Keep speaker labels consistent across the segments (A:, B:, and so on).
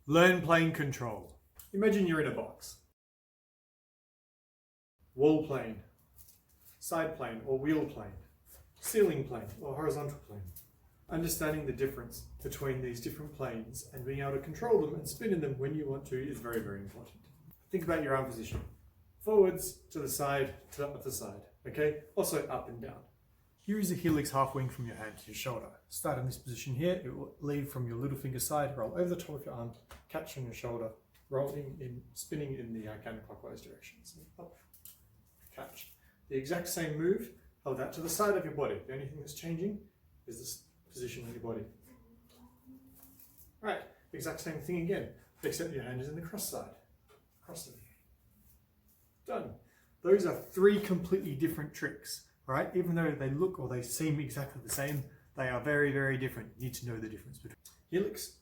A: Learn plane control. Imagine you're in a box. Wall plane, side plane or wheel plane, ceiling plane or horizontal plane. Understanding the difference between these different planes and being able to control them and spin in them when you want to is very, very important. Think about your arm position. Forwards, to the side, to the side. Okay? Also up and down. Here is a helix half wing from your hand to your shoulder. Start in this position here. It will lead from your little finger side, roll over the top of your arm, catch on your shoulder, rolling in, spinning in the counterclockwise direction. So up, catch. The exact same move, hold that to the side of your body. The only thing that's changing is this position of your body. Right, exact same thing again, except your hand is in the cross side. Cross it. Done. Those are three completely different tricks, right? Even though they look or they seem exactly the same, they are very, very different. You need to know the difference between helix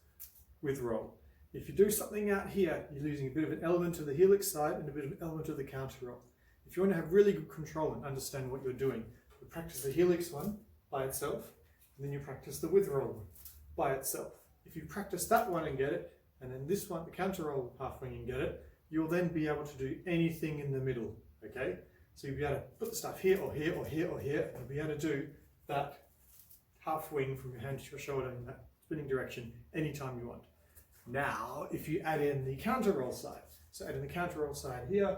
A: with roll. If you do something out here, you're losing a bit of an element of the helix side and a bit of an element of the counter roll. If you want to have really good control and understand what you're doing, you practice the helix one by itself, and then you practice the with roll one by itself. If you practice that one and get it, and then this one, the counter roll half wing and get it, you'll then be able to do anything in the middle, okay? So you'll be able to put the stuff here or here or here or here, and you'll be able to do that half wing from your hand to your shoulder in that spinning direction anytime you want. Now, if you add in the counter roll side, so add in the counter roll side here,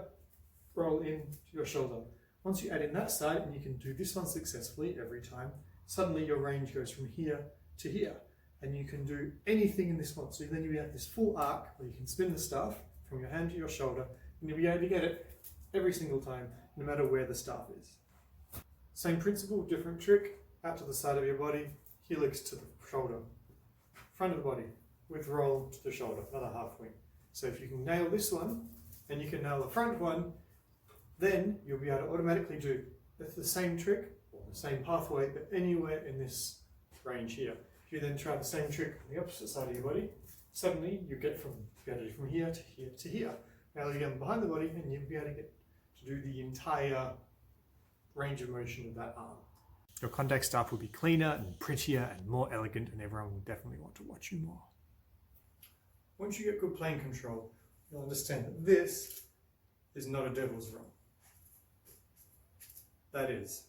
A: roll in to your shoulder. Once you add in that side, and you can do this one successfully every time, suddenly your range goes from here to here, and you can do anything in this one. So then you have this full arc where you can spin the stuff from your hand to your shoulder, and you'll be able to get it every single time, no matter where the staff is. Same principle, different trick, out to the side of your body, helix to the shoulder, front of the body, with roll to the shoulder, another half wing. So if you can nail this one, and you can nail the front one, then you'll be able to automatically do the same trick, or the same pathway, but anywhere in this range here. If you then try the same trick on the opposite side of your body, suddenly you get from here to here to here. Now you get behind the body, and you'll be able to get to do the entire range of motion of that arm. Your contact staff will be cleaner and prettier and more elegant, and everyone will definitely want to watch you more. Once you get good plane control, you'll understand that this is not a devil's roll. That is